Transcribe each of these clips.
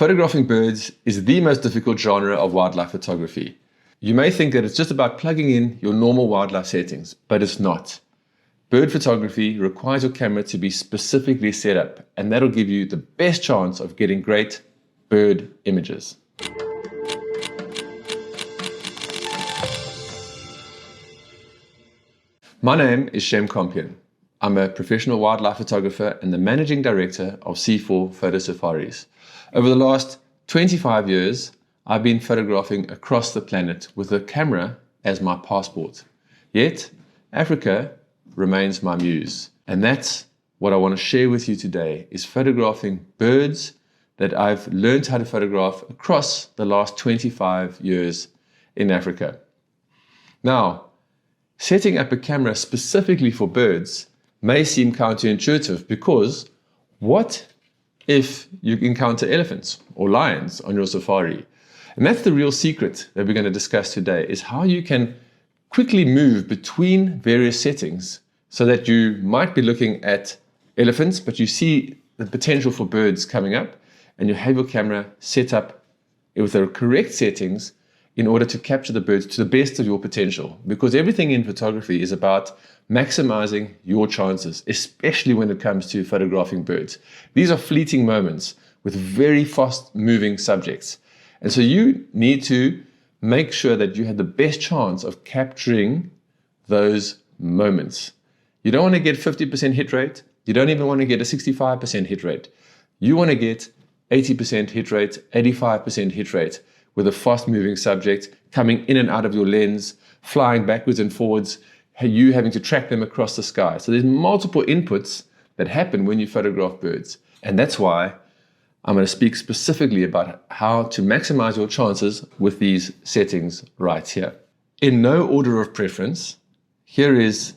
Photographing birds is the most difficult genre of wildlife photography. You may think that it's just about plugging in your normal wildlife settings, but it's not. Bird photography requires your camera to be specifically set up, and that'll give you the best chance of getting great bird images. My name is Shem Compion. I'm a professional wildlife photographer and the managing director of C4 Photo Safaris. Over the last 25 years, I've been photographing across the planet with a camera as my passport. Yet, Africa remains my muse. And that's what I want to share with you today, is photographing birds that I've learned how to photograph across the last 25 years in Africa. Now, setting up a camera specifically for birds may seem counterintuitive, because what if you encounter elephants or lions on your safari? And that's the real secret that we're going to discuss today, is how you can quickly move between various settings so that you might be looking at elephants, but you see the potential for birds coming up, and you have your camera set up with the correct settings in order to capture the birds to the best of your potential. Because everything in photography is about maximizing your chances, especially when it comes to photographing birds. These are fleeting moments with very fast moving subjects. And so you need to make sure that you have the best chance of capturing those moments. You don't want to get 50% hit rate. You don't even want to get a 65% hit rate. You want to get 80% hit rate, 85% hit rate, with a fast-moving subject coming in and out of your lens, flying backwards and forwards, you having to track them across the sky. So there's multiple inputs that happen when you photograph birds. And that's why I'm going to speak specifically about how to maximize your chances with these settings right here. In no order of preference, here is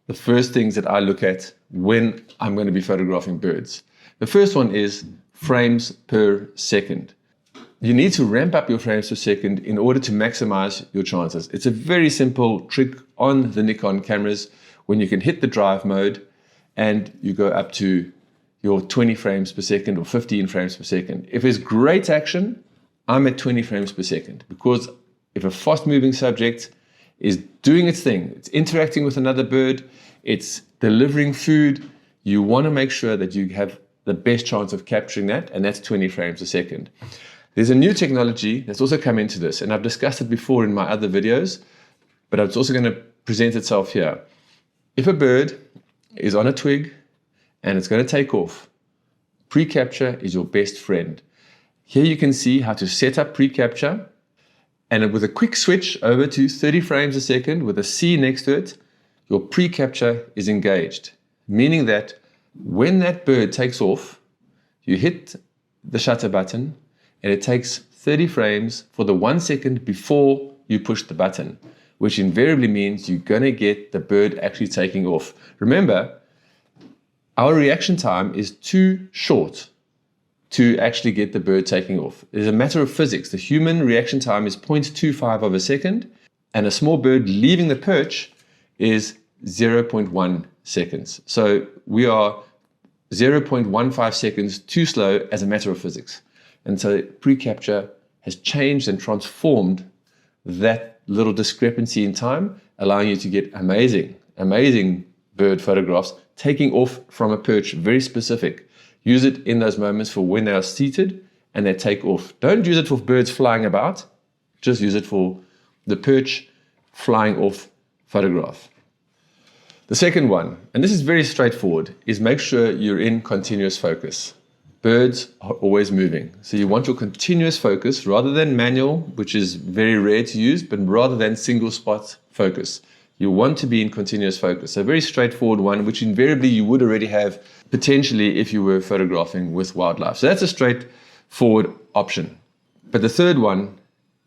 the first things that I look at when I'm going to be photographing birds. The first one is frames per second. You need to ramp up your frames per second in order to maximize your chances. It's a very simple trick on the Nikon cameras when you can hit the drive mode and you go up to your 20 frames per second or 15 frames per second. If there's great action, I'm at 20 frames per second, because if a fast moving subject is doing its thing, it's interacting with another bird, it's delivering food, you want to make sure that you have the best chance of capturing that, and that's 20 frames a second. There's a new technology that's also come into this, and I've discussed it before in my other videos, but it's also going to present itself here. If a bird is on a twig and it's going to take off, pre-capture is your best friend. Here you can see how to set up pre-capture, and with a quick switch over to 30 frames a second with a C next to it, your pre-capture is engaged, meaning that when that bird takes off, you hit the shutter button, and it takes 30 frames for the 1 second before you push the button, which invariably means you're going to get the bird actually taking off. Remember, our reaction time is too short to actually get the bird taking off. It's a matter of physics. The human reaction time is 0.25 of a second, and a small bird leaving the perch is 0.1 seconds. So we are 0.15 seconds too slow as a matter of physics. And so pre-capture has changed and transformed that little discrepancy in time, allowing you to get amazing bird photographs taking off from a perch, very specific. Use it in those moments for when they are seated and they take off. Don't use it for birds flying about, just use it for the perch flying off photograph. The second one, and this is very straightforward, is make sure you're in continuous focus. Birds are always moving. So you want your continuous focus rather than manual, which is very rare to use, but rather than single spot focus. You want to be in continuous focus. A very straightforward one, which invariably you would already have potentially if you were photographing with wildlife. So that's a straightforward option. But the third one,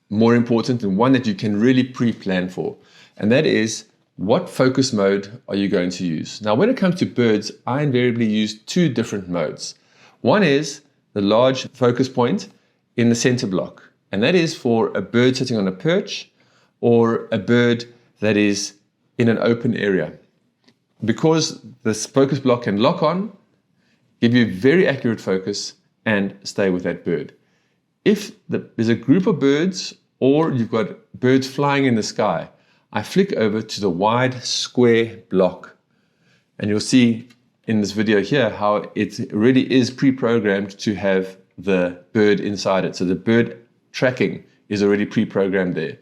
more important, and one that you can really pre-plan for, and that is, what focus mode are you going to use? Now, when it comes to birds, I invariably use two different modes. One is the large focus point in the center block, and that is for a bird sitting on a perch or a bird that is in an open area. Because this focus block can lock on, give you very accurate focus, and stay with that bird. If there's a group of birds or you've got birds flying in the sky, I flick over to the wide square block. And you'll see in this video here how it really is pre-programmed to have the bird inside it. So the bird tracking is already pre-programmed there.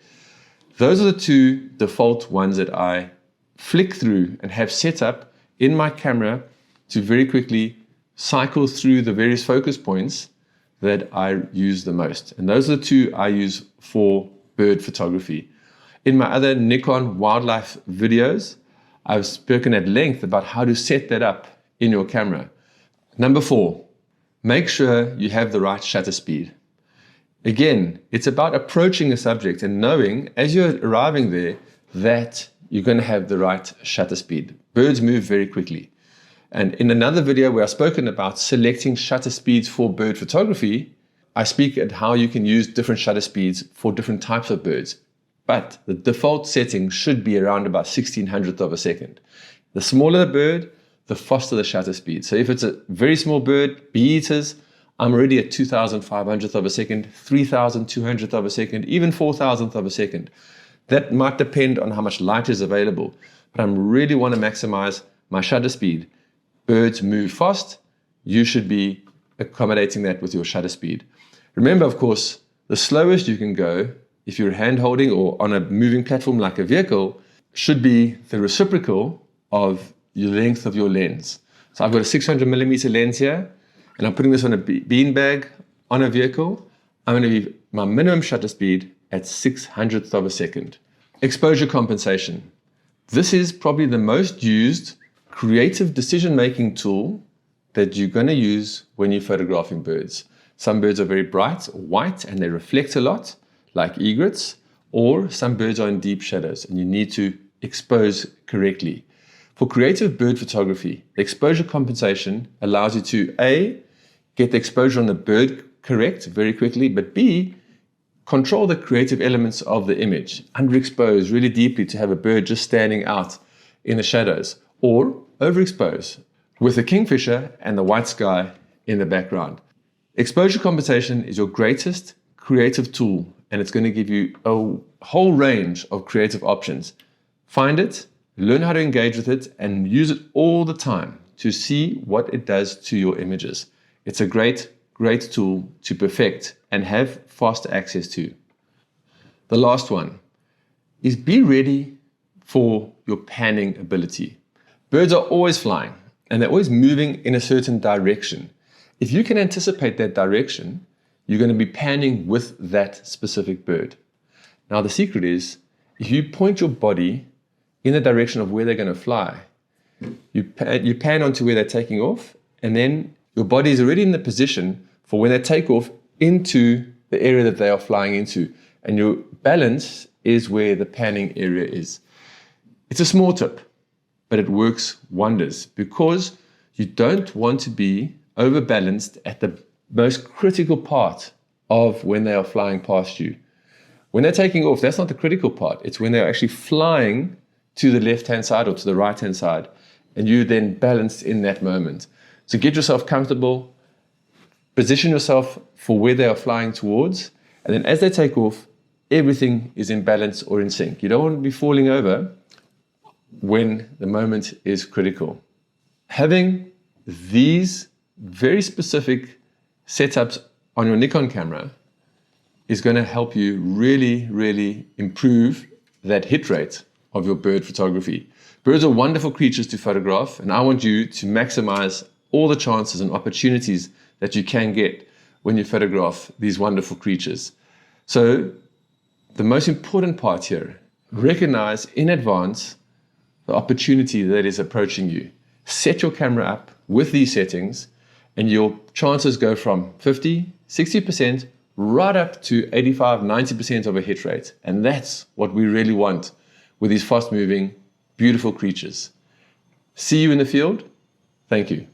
Those are the two default ones that I flick through and have set up in my camera to very quickly cycle through the various focus points that I use the most. And those are the two I use for bird photography. In my other Nikon wildlife videos, I've spoken at length about how to set that up in your camera. Number 4, make sure you have the right shutter speed. Again, it's about approaching a subject and knowing as you're arriving there that you're going to have the right shutter speed. Birds move very quickly. And in another video where I've spoken about selecting shutter speeds for bird photography, I speak at how you can use different shutter speeds for different types of birds. But the default setting should be around about 1600th of a second. The smaller the bird, the faster the shutter speed. So if it's a very small bird, bee eaters, I'm already at 2500th of a second, 3200th of a second, even 4000th of a second. That might depend on how much light is available, but I really want to maximize my shutter speed. Birds move fast. You should be accommodating that with your shutter speed. Remember, of course, the slowest you can go if you're hand holding or on a moving platform like a vehicle should be the reciprocal of the length of your lens. So I've got a 600mm lens here, and I'm putting this on a beanbag on a vehicle. I'm going to leave my minimum shutter speed at 600th of a second. Exposure compensation. This is probably the most used creative decision-making tool that you're going to use when you're photographing birds. Some birds are very bright, white, and they reflect a lot, like egrets, or some birds are in deep shadows, and you need to expose correctly. For creative bird photography, the exposure compensation allows you to A, get the exposure on the bird correct very quickly, but B, control the creative elements of the image. Underexpose really deeply to have a bird just standing out in the shadows, or overexpose with a kingfisher and the white sky in the background. Exposure compensation is your greatest creative tool, and it's going to give you a whole range of creative options. Find it, learn how to engage with it, and use it all the time to see what it does to your images. It's a great tool to perfect and have fast access to. The last one is be ready for your panning ability. Birds are always flying and they're always moving in a certain direction. If you can anticipate that direction, you're going to be panning with that specific bird. Now the secret is, if you point your body in the direction of where they're going to fly, you pan onto where they're taking off, and then your body is already in the position for when they take off into the area that they are flying into, and your balance is where the panning area is. It's a small tip, but it works wonders because you don't want to be overbalanced at the most critical part of when they are flying past you. When they're taking off, that's not the critical part. It's when they're actually flying to the left-hand side or to the right-hand side, and you then balance in that moment. So get yourself comfortable, position yourself for where they are flying towards, and then as they take off, everything is in balance or in sync. You don't want to be falling over when the moment is critical. Having these very specific setups on your Nikon camera is going to help you really improve that hit rate of your bird photography. Birds are wonderful creatures to photograph, and I want you to maximize all the chances and opportunities that you can get when you photograph these wonderful creatures. So the most important part here, recognize in advance the opportunity that is approaching you. Set your camera up with these settings, and your chances go from 50, 60% right up to 85, 90% of a hit rate. And that's what we really want with these fast-moving, beautiful creatures. See you in the field. Thank you.